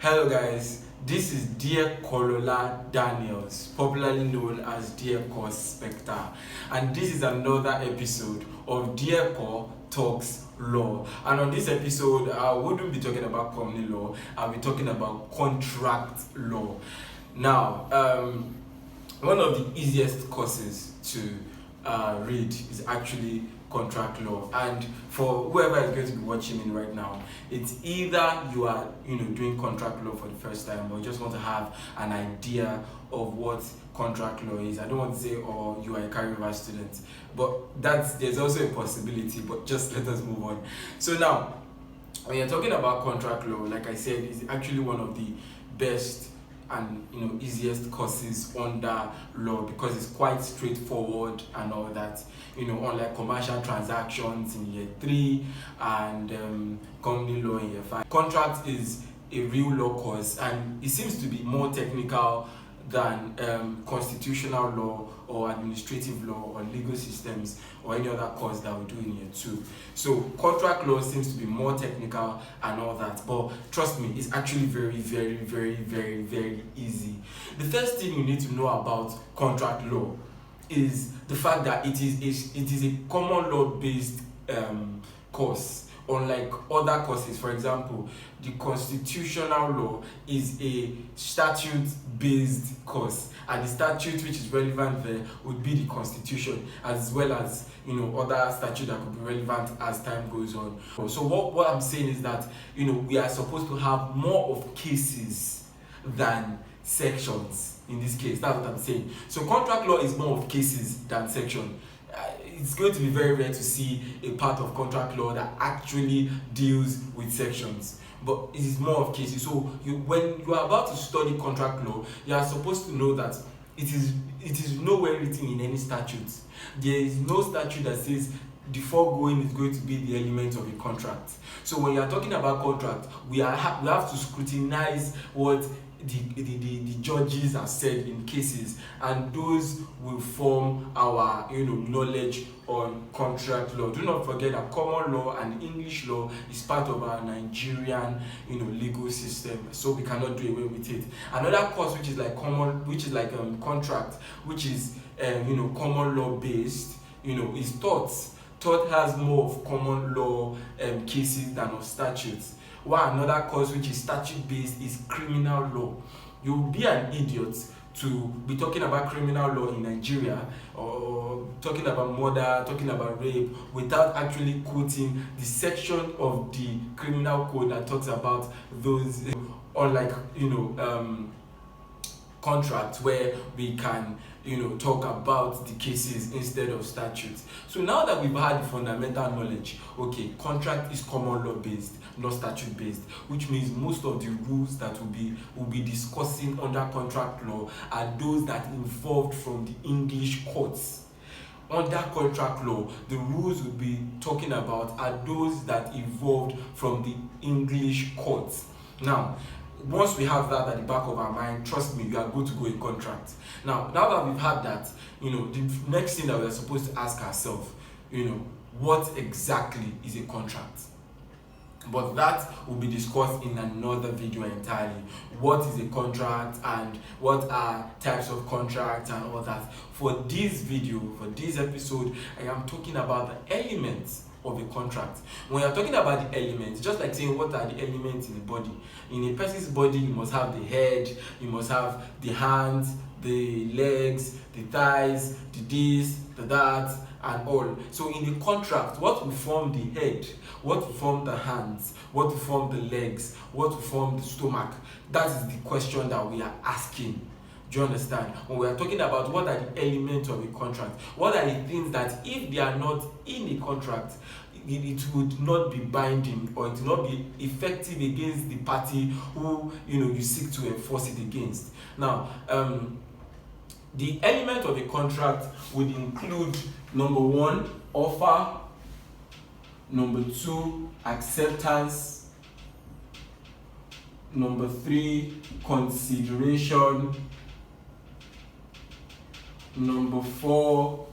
Hello guys, this is Diekolola Daniels, popularly known as Dieko Spectre, and this is another episode of Dieko Talks Law. And on this episode, I wouldn't be talking about company law, I'll be talking about contract law. Now, one of the easiest courses to read is actually contract law, and for whoever is going to be watching me right now, it's either you are doing contract law for the first time, or you just want to have an idea of what contract law is. I don't want to say you are a career student, but there's also a possibility, but just let us move on. So now, when you're talking about contract law, like I said, it's actually one of the best and easiest courses under law, because it's quite straightforward and all that. Unlike commercial transactions in year 3 and company law in year 5, contract is a real law course, and it seems to be more technical than constitutional law or administrative law or legal systems or any other course that we do in year 2. So contract law seems to be more technical and all that, but trust me, it's actually very, very, very, very, very easy. The first thing you need to know about contract law is the fact that it is a common law based course, unlike other courses. For example, the constitutional law is a statute-based course, and the statute which is relevant there would be the constitution, as well as other statutes that could be relevant as time goes on. So what I'm saying is that we are supposed to have more of cases than sections. In this case, that's what I'm saying. So contract law is more of cases than section. It's going to be very rare to see a part of contract law that actually deals with sections, but it is more of cases. So when you are about to study contract law, you are supposed to know that it is nowhere written in any statute. There is no statute that says the foregoing is going to be the element of a contract. So when you are talking about contract, we have to scrutinize what the judges have said in cases, and those will form our knowledge on contract law. Do not forget that common law and English law is part of our Nigerian legal system, so we cannot do away with it. Another course which is like contract, which is common law based, is torts. Tort has more of common law cases than of statutes. While another course which is statute based is criminal law. You will be an idiot to be talking about criminal law in Nigeria, or talking about murder, talking about rape, without actually quoting the section of the criminal code that talks about those, unlike contracts where we can talk about the cases instead of statutes. So now that we've had the fundamental knowledge, okay, contract is common law based, not statute based, which means most of the rules that we'll be discussing under contract law are those that evolved from the English courts. Under contract law, the rules we'll be talking about are those that evolved from the English courts. Now, once we have that at the back of our mind, trust me, we are good to go in contract. Now that we've had that, the next thing that we are supposed to ask ourselves, what exactly is a contract? But that will be discussed in another video entirely. What is a contract and what are types of contracts and all that. For this video, for this episode, I am talking about the elements of a contract. When you're talking about the elements, just like saying what are the elements in the body. In a person's body, you must have the head, you must have the hands, the legs, the thighs, the this, the that, and all. So in the contract, what will form the head, what will form the hands, what will form the legs, what will form the stomach? That is the question that we are asking. Do you understand? When we are talking about what are the elements of a contract, what are the things that if they are not in a contract, it would not be binding, or it will not be effective against the party who you seek to enforce it against. Now, the element of a contract would include number 1, offer, number 2, acceptance, number 3, consideration, number 4,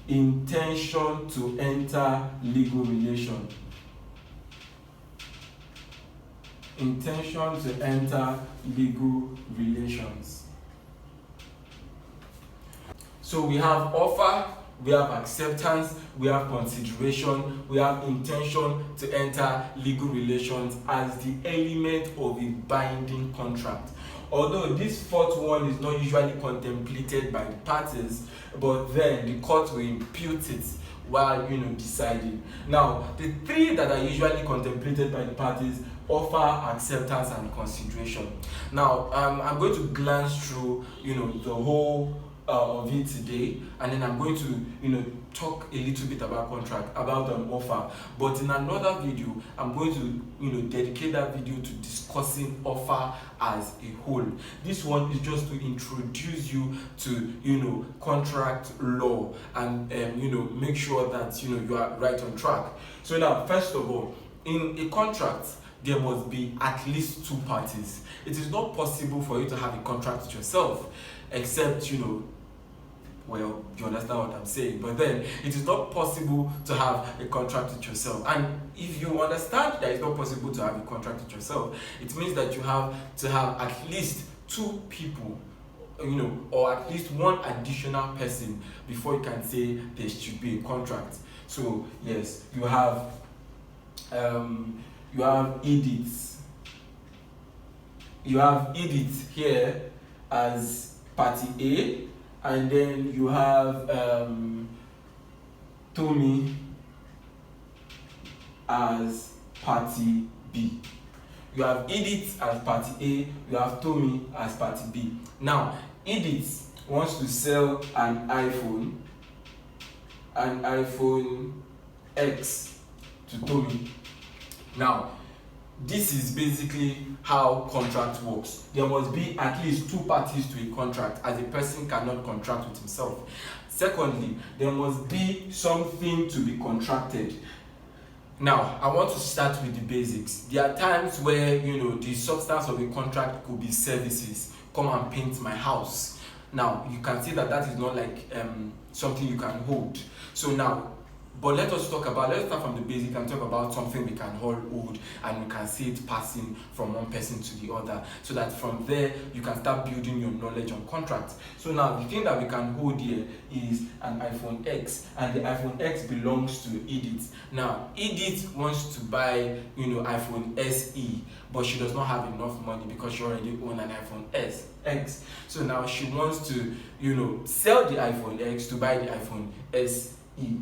intention to enter legal relation. intention to enter legal relations. So we have offer, we have acceptance, we have consideration, we have intention to enter legal relations as the element of a binding contract. Although this fourth one is not usually contemplated by the parties, but then the court will impute it while deciding. Now, the three that are usually contemplated by the parties: offer, acceptance, and consideration. Now, I'm going to glance through the whole of it today, and then I'm going to talk a little bit about offer. But in another video, I'm going to dedicate that video to discussing offer as a whole. This one is just to introduce you to contract law and make sure that you are right on track. So now, first of all, in a contract, there must be at least two parties. It is not possible for you to have a contract with yourself, except well, you understand what I'm saying. But then it is not possible to have a contract with yourself. And if you understand that it's not possible to have a contract with yourself, it means that you have to have at least two people, or at least one additional person before you can say there should be a contract. So yes, you have Edith. You have Edith here as party A, and then you have Tommy as party B. You have Edith as party A, you have Tommy as party B. Now, Edith wants to sell an iPhone X to Tommy. Now, this is basically how contract works. There must be at least two parties to a contract, as a person cannot contract with himself. Secondly, there must be something to be contracted. Now, I want to start with the basics. There are times where the substance of a contract could be services. Come and paint my house. Now, you can see that is not like something you can hold. So now, but let's start from the basic and talk about something we can hold and we can see it passing from one person to the other, so that from there you can start building your knowledge on contracts. So now the thing that we can hold here is an iPhone X, and the iPhone X belongs to Edith. Now Edith wants to buy iPhone SE, but she does not have enough money because she already owns an iPhone X. So now she wants to sell the iPhone X to buy the iPhone SE.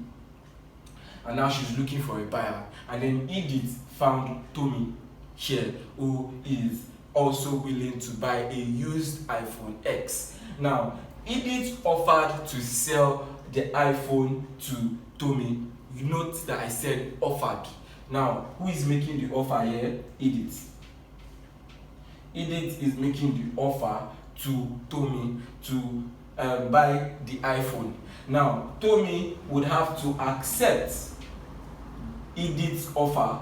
And now she's looking for a buyer. And then Edith found Tommy here, who is also willing to buy a used iPhone X. Now, Edith offered to sell the iPhone to Tommy. You note that I said offered. Now, who is making the offer here? Edith. Edith is making the offer to Tommy to buy the iPhone. Now, Tommy would have to accept Edith's offer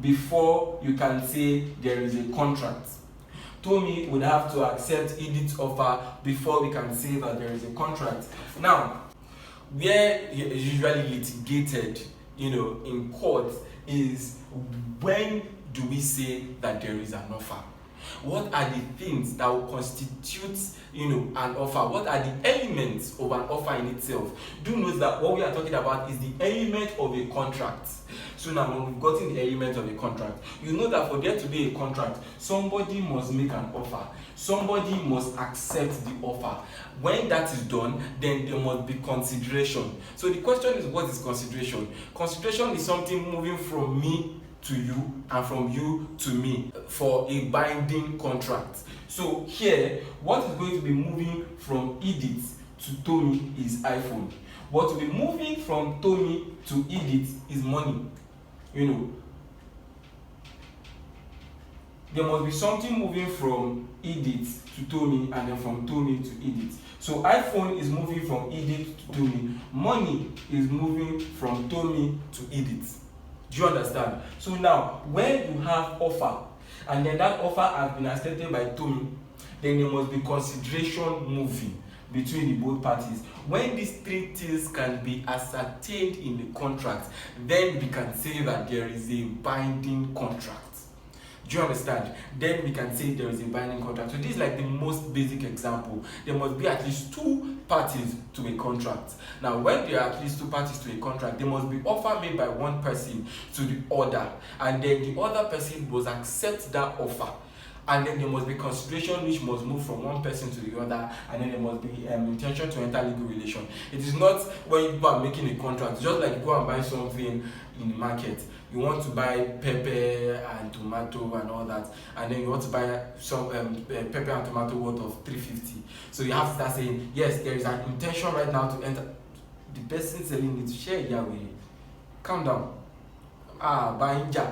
before you can say there is a contract. Tommy would have to accept Edith's offer before we can say that there is a contract. Now, where it's usually litigated, in court, is when do we say that there is an offer? What are the things that will constitute, an offer? What are the elements of an offer in itself? Do note that what we are talking about is the element of a contract. So now, when we've gotten the element of a contract, you know that for there to be a contract, somebody must make an offer. Somebody must accept the offer. When that is done, then there must be consideration. So the question is, what is consideration? Consideration is something moving from me to you and from you to me for a binding contract. So here, what is going to be moving from Edith to Tommy is iPhone. What will be moving from Tommy to Edith is money. There must be something moving from Edith to Tommy and then from Tommy to Edith. So iPhone is moving from Edith to Tommy. Money is moving from Tommy to Edith. Do you understand? So now, when you have offer, and then that offer has been accepted by Tommy, then there must be consideration moving between the both parties. When these three things can be ascertained in the contract, then we can say that there is a binding contract. Do you understand? Then we can say there is a binding contract. So this is like the most basic example. There must be at least two parties to a contract. Now, when there are at least two parties to a contract, there must be offer made by one person to the other, and then the other person must accept that offer. And then there must be consideration which must move from one person to the other, and then there must be intention to enter legal relation. It is not when you are making a contract, just like you go and buy something in the market. You want to buy pepper and tomato and all that, and then you want to buy some pepper and tomato worth of 350. So you have to start saying, yes, there is an intention right now to enter. The person selling it to share Yahweh. Calm down. Buying ja.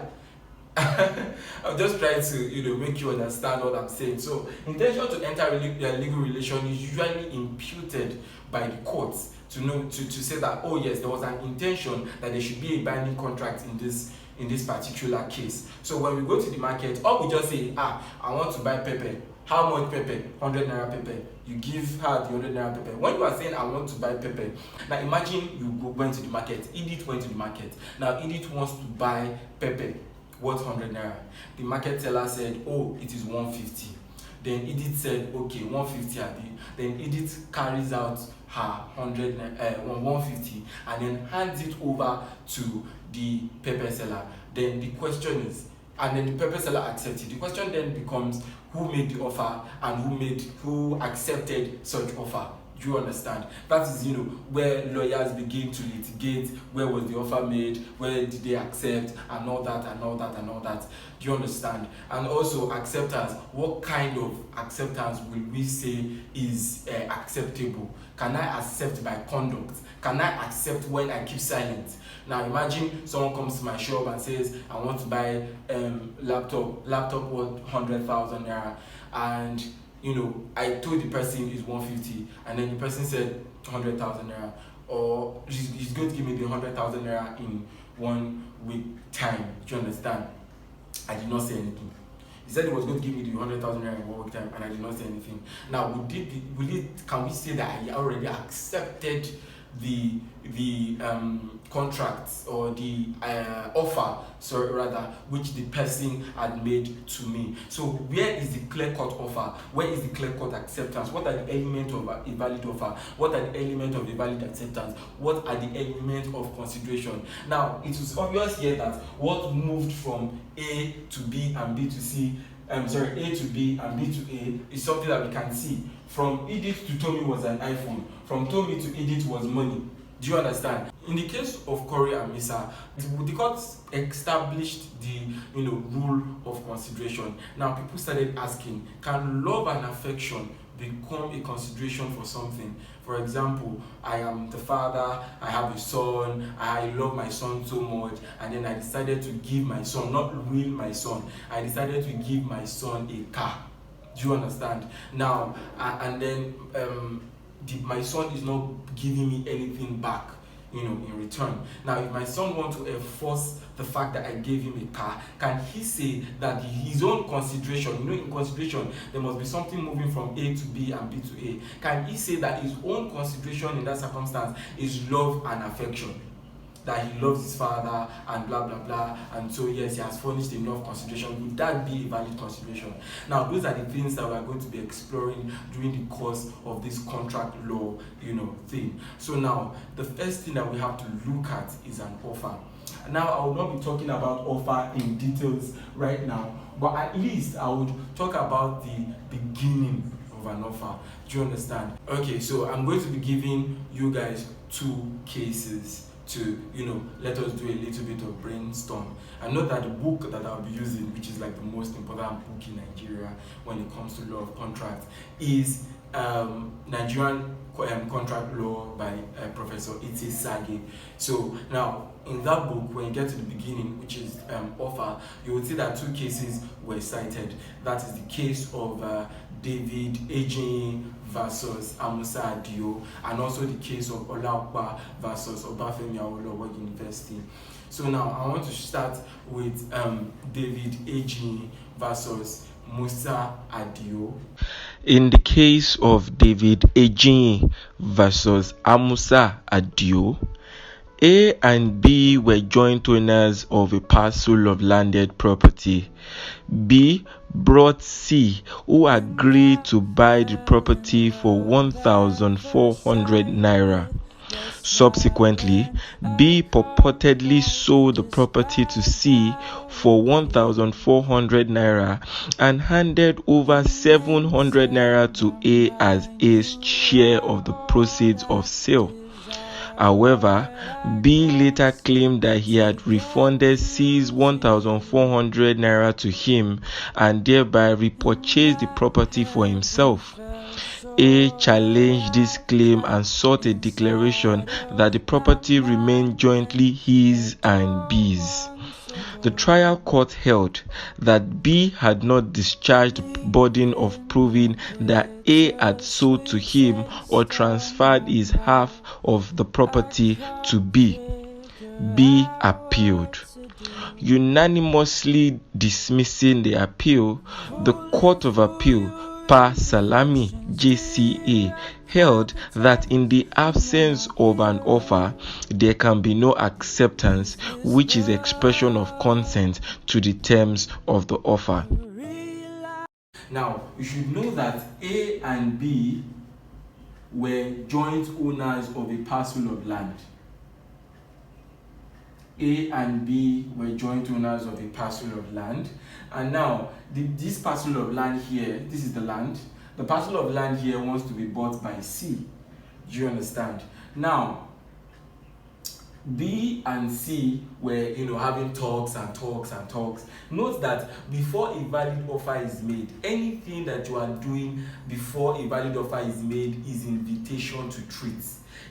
I'm just trying to make you understand what I'm saying. So intention to enter a legal relation is usually imputed by the courts to say that, oh yes, there was an intention that there should be a binding contract in this particular case. So when we go to the market, or we just say, I want to buy pepper. How much pepper? 100 naira pepper. You give her the 100 naira pepper. When you are saying I want to buy pepper, now imagine you went to the market. Edith went to the market. Now Edith wants to buy pepper worth 100 naira. The market seller said, oh, it is 150. Then Edith said, okay, 150 Abi. Then Edith carries out her 150 and then hands it over to the pepper seller. Then the question is, and then the pepper seller accepts it. The question then becomes, who made the offer and who accepted such offer? Do you understand? That is, where lawyers begin to litigate. Where was the offer made? Where did they accept? And all that, and all that, and all that. Do you understand? And also acceptance. What kind of acceptance will we say is acceptable? Can I accept by conduct? Can I accept when I keep silent? Now imagine someone comes to my shop and says, I want to buy laptop worth 100,000 naira, and I told the person is 150, and then the person said 100,000 naira, or he's going to give me the 100,000 naira in 1 week time. Do you understand? I did not say anything. He said he was going to give me the 100,000 naira in 1 week time, and I did not say anything. Now, can we say that I already accepted the contract or the offer, which the person had made to me? So where is the clear-cut offer? Where is the clear-cut acceptance? What are the elements of a valid offer? What are the elements of a valid acceptance? What are the elements of consideration? Now, it was obvious here that what moved from A to B and B to C, A to B and B to A is something that we can see. From Edith to Tommy was an iPhone. From Tommy to Edith was money. Do you understand? In the case of Corey and Misa, the court established the rule of consideration. Now people started asking, can love and affection become a consideration for something? For example, I am the father, I have a son, I love my son so much, and then I decided to give my son, not will my son, I decided to give my son a car. Do you understand? Now, and then my son is not giving me anything back, in return. Now, if my son wants to enforce the fact that I gave him a car, can he say that his own consideration, in consideration, there must be something moving from A to B and B to A. Can he say that his own consideration in that circumstance is love and affection? That he loves his father and blah blah blah, and so yes, he has furnished enough consideration. Would that be a valid consideration? Now, those are the things that we are going to be exploring during the course of this contract law, thing. So now, the first thing that we have to look at is an offer. Now, I will not be talking about offer in details right now, but at least I would talk about the beginning of an offer. Do you understand? Okay, so I'm going to be giving you guys two cases to let us do a little bit of brainstorm. I know that the book that I'll be using, which is like the most important book in Nigeria when it comes to law of contract, is Nigerian Contract Law by Professor Ite Sage. So now in that book, when you get to the beginning, which is offer, you will see that two cases were cited. That is the case of David Ejin versus Amusa Adio, and also the case of Olaokpa versus Obafemi Awolowo University. So now I want to start with David Ejin versus Musa Adio. In the case of David Ejin versus Amusa Adio, A and B were joint owners of a parcel of landed property. B brought C, who agreed to buy the property for 1,400 naira. Subsequently, B purportedly sold the property to C for 1,400 naira and handed over 700 naira to A as A's share of the proceeds of sale. However, B later claimed that he had refunded C's 1,400 naira to him and thereby repurchased the property for himself. A challenged this claim and sought a declaration that the property remained jointly his and B's. The trial court held that B had not discharged the burden of proving that A had sold to him or transferred his half of the property to B. B appealed. Unanimously dismissing the appeal, the Court of Appeal Per Salami JCA held that in the absence of an offer, there can be no acceptance, which is expression of consent to the terms of the offer. Now, you should know that A and B were joint owners of a parcel of land. A and B were joint owners of a parcel of land. And now, this parcel of land here, this is the land. The parcel of land here wants to be bought by C. Do you understand? Now, B and C were, having talks. Note that before a valid offer is made, anything that you are doing before a valid offer is made is invitation to treat.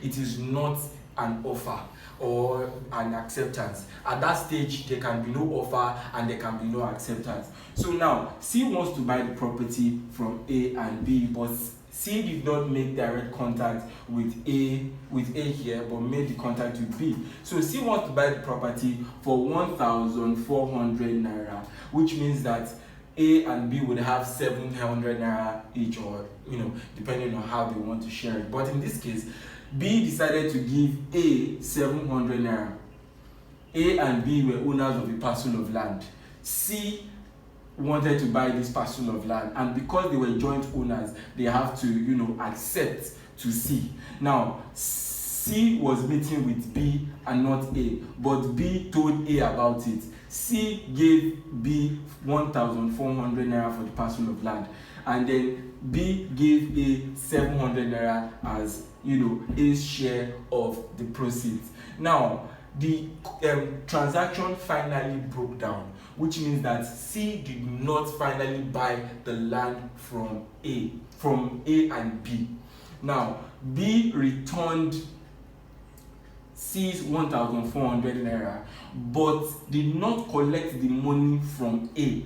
It is not an offer or an acceptance. At that stage, there can be no offer and there can be no acceptance. So now, C wants to buy the property from A and B, but C did not make direct contact with A here, but made the contact with B. So C wants to buy the property for 1,400 naira, which means that A and B would have 700 naira each, or depending on how they want to share it. But in this case, B decided to give A 700 naira. A and B were owners of a parcel of land. C wanted to buy this parcel of land, and because they were joint owners, they have to accept to C. Now, C was meeting with B and not A, but B told A about it. C gave B 1,400 naira for the parcel of land, and then B gave A 700 naira as A's share of the proceeds. Now, the transaction finally broke down, which means that C did not finally buy the land from A and B. Now, B returned C's 1,400 naira, but did not collect the money from A.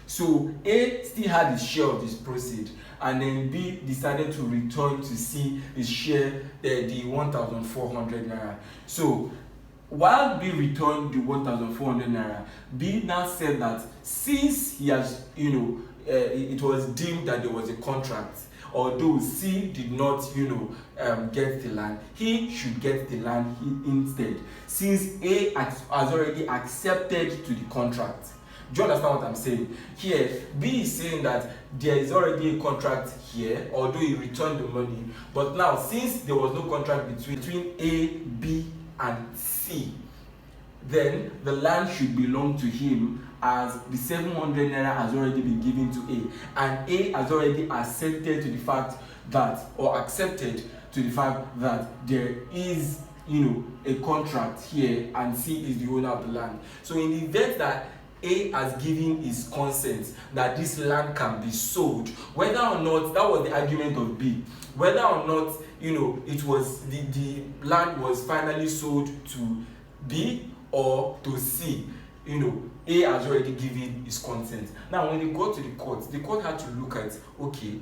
So A still had his share of this proceed, and then B decided to return to C his share, the 1,400 naira. So while B returned the 1,400 naira, B now said that since he has, it was deemed that there was a contract, although C did not, get the land, he should get the land instead, since A has already accepted to the contract. Do you understand what I'm saying? Here, B is saying that there is already a contract here, although he returned the money. But now, since there was no contract between A, B, and C, then the land should belong to him, as the 700 naira has already been given to A. And A has already accepted to the fact that, or accepted to the fact that there is, a contract here, and C is the owner of the land. So in the event that A has given his consent that this land can be sold, whether or not, that was the argument of B, whether or not it was the land was finally sold to B or to C, A has already given his consent. Now when they got to the court had to look at, okay,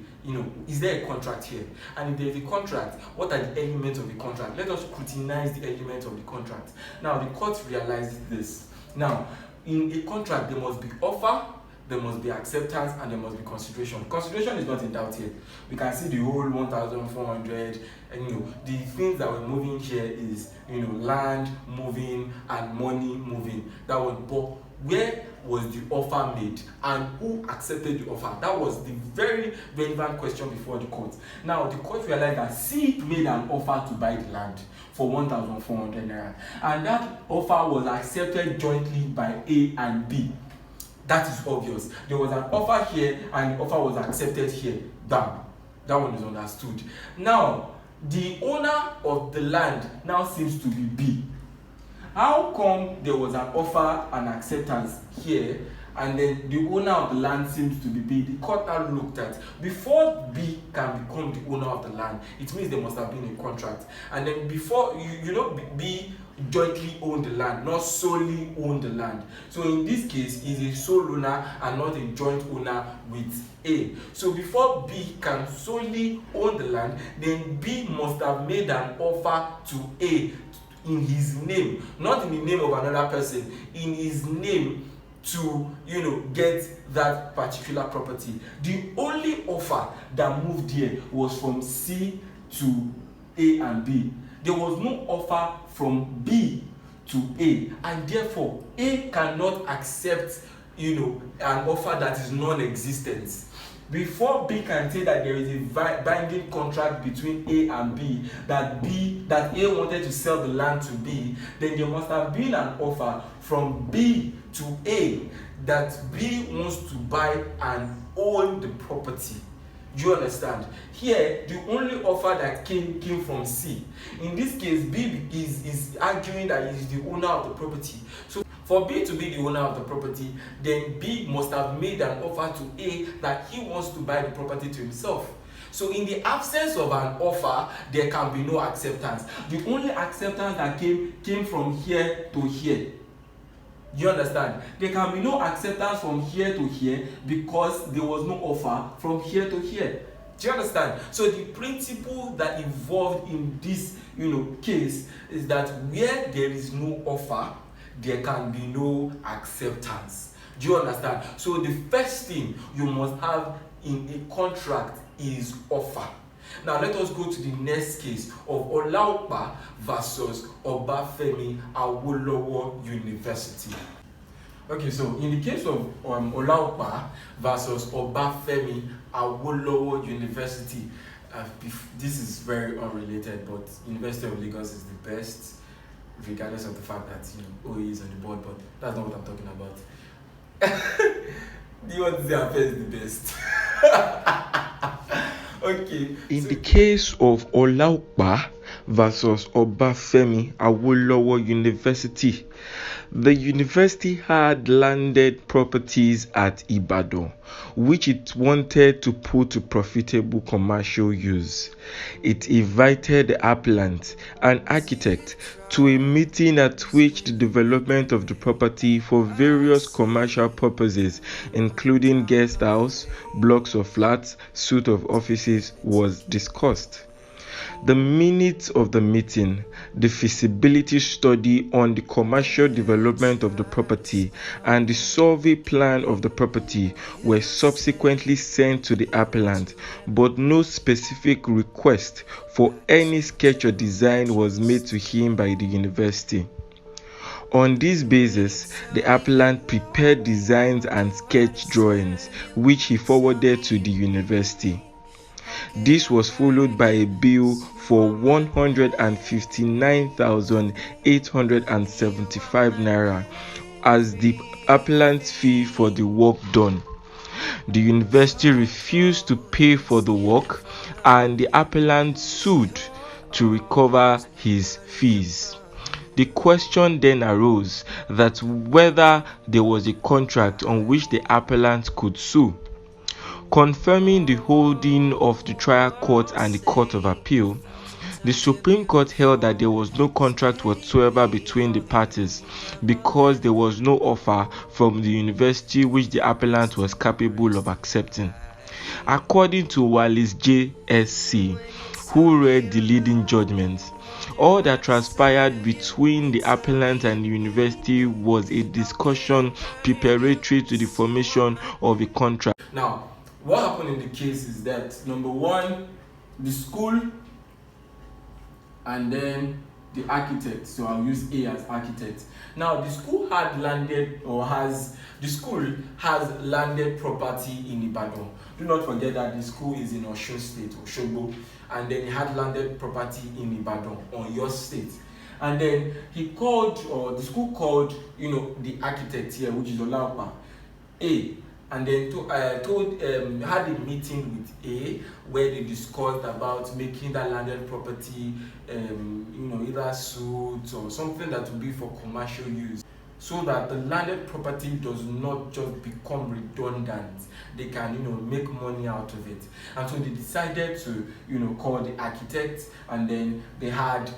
is there a contract here? And if there's a contract, what are the elements of the contract? Let us scrutinize the elements of the contract. Now the court realized this. Now, in a contract, there must be offer, there must be acceptance and there must be consideration. Consideration is not in doubt here. We can see the whole 1,400, and the things that we're moving here is land moving and money moving. That was, but where was the offer made and who accepted the offer? That was the very relevant question before the court. Now the court realized that C made an offer to buy the land for 1,400 naira, and that offer was accepted jointly by A and B. That is obvious. There was an offer here and the offer was accepted here. Bam. That one is understood. Now the owner of the land now seems to be B. How come there was an offer and acceptance here and then the owner of the land seems to be B? The court now looked at, before B can become the owner of the land, it means there must have been a contract. And then before, B jointly owned the land, not solely owned the land. So in this case, he's a sole owner and not a joint owner with A. So before B can solely own the land, then B must have made an offer to A in his name, not in the name of another person, in his name, to get that particular property. The only offer that moved here was from C to A and B. There was no offer from B to A, and therefore A cannot accept an offer that is non-existent. Before B can say that there is a binding contract between A and B, that A wanted to sell the land to B, then there must have been an offer from B to A that B wants to buy and own the property. Do you understand? Here, the only offer that came from C. In this case, B is arguing that he is the owner of the property. So for B to be the owner of the property, then B must have made an offer to A that he wants to buy the property to himself. So in the absence of an offer, there can be no acceptance. The only acceptance that came from here to here. Do you understand? There can be no acceptance from here to here because there was no offer from here to here. Do you understand? So the principle that involved in this case is that where there is no offer, there can be no acceptance. Do you understand? So the first thing you must have in a contract is offer. Now let us go to the next case of Olaopa versus Obafemi Awolowo University. Okay, so in the case of Olaopa versus Obafemi Awolowo University, this is very unrelated, but University of Lagos is the best, regardless of the fact that OE is on the board, but that's not what I'm talking about. Do you want to say Afe is the best? Okay. In the case of Olaopa versus Obafemi Awolowo University, the university had landed properties at Ibadan, which it wanted to put to profitable commercial use. It invited the applicant, an architect, to a meeting at which the development of the property for various commercial purposes, including guest house, blocks of flats, suite of offices, was discussed. The minutes of the meeting, the feasibility study on the commercial development of the property, and the survey plan of the property were subsequently sent to the applicant, but no specific request for any sketch or design was made to him by the university. On this basis, the applicant prepared designs and sketch drawings, which he forwarded to the university. This was followed by a bill for 159,875 naira as the applicant's fee for the work done. The university refused to pay for the work, and the applicant sued to recover his fees. The question then arose that whether there was a contract on which the applicant could sue. Confirming the holding of the trial court and the Court of Appeal, the Supreme Court held that there was no contract whatsoever between the parties because there was no offer from the university which the appellant was capable of accepting. According to Wallace J.S.C., who read the leading judgments, All that transpired between the appellant and the university was a discussion preparatory to the formation of a contract. Now, what happened in the case is that, number one, the school and then the architect, so I'll use A as architect. Now, the school has landed property in Ibadan. Do not forget that the school is in Osun State, Osogbo, and then he had landed property in Ibadan, on your state. And then the school called, the architect here, which is Olaopa, A, and then had a meeting with A where they discussed about making that landed property, either suits or something that will be for commercial use, so that the landed property does not just become redundant. They can, make money out of it. And so they decided to, call the architect, and then they had,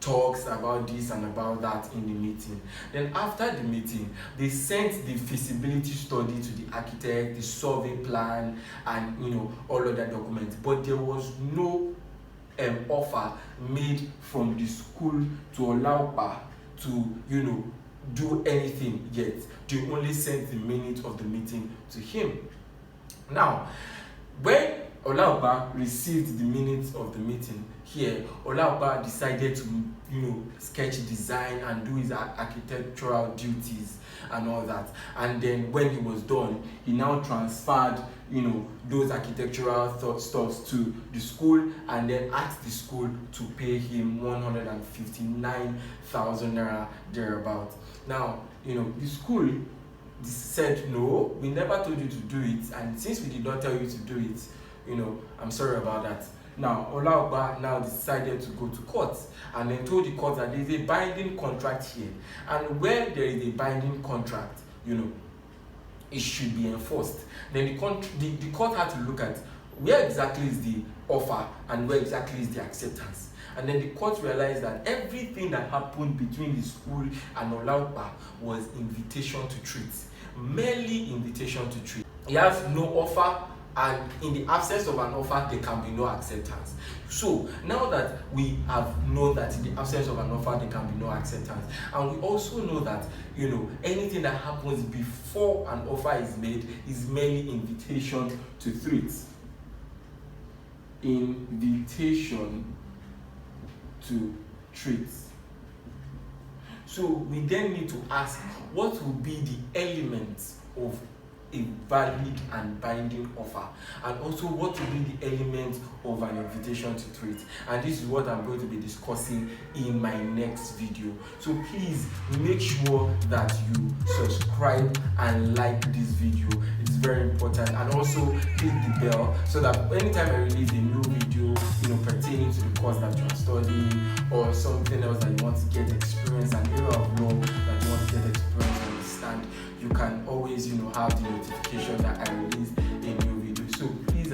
talks about this and about that in the meeting. Then after the meeting, they sent the feasibility study to the architect, the survey plan, and all other documents. But there was no offer made from the school to Olaopa to do anything yet. They only sent the minutes of the meeting to him. Now, when Olaopa received the minutes of the meeting here, Olaopa decided to sketch design and do his architectural duties and all that. And then when he was done, he now transferred those architectural stuff to the school, and then asked the school to pay him 159,000 naira thereabout. Now, the school said, no, we never told you to do it, and since we did not tell you to do it, I'm sorry about that. Now, Olaopa now decided to go to court, and then told the court that there is a binding contract here, and where there is a binding contract, it should be enforced. Then the court had to look at where exactly is the offer and where exactly is the acceptance. And then the court realized that everything that happened between the school and Olaopa was invitation to treat, merely invitation to treat. He has no offer, and in the absence of an offer, there can be no acceptance. So now that we have known that in the absence of an offer, there can be no acceptance, and we also know that anything that happens before an offer is made is merely invitation to treat. Invitation to treat. So we then need to ask, what will be the elements of a valid and binding offer, and also what will be the element of an invitation to treat? And this is what I'm going to be discussing in my next video. So please make sure that you subscribe and like this video. It's very important, and also click the bell so that anytime I release a new video pertaining to the course that you are studying, or something else that you want to get experience, an area of law that you want to get experience and understand, you can always have the notification that I release a new video. So please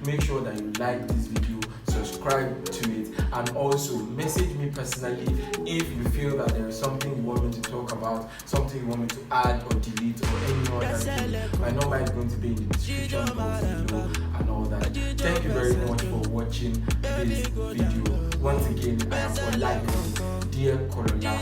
make sure that you like this video, subscribe to it, and also message me personally if you feel that there is something you want me to talk about, something you want me to add or delete, or any other thing. My number is going to be in the description box below and all that. Thank you very much for watching this video. Once again, I am Olayeni, Diekolola.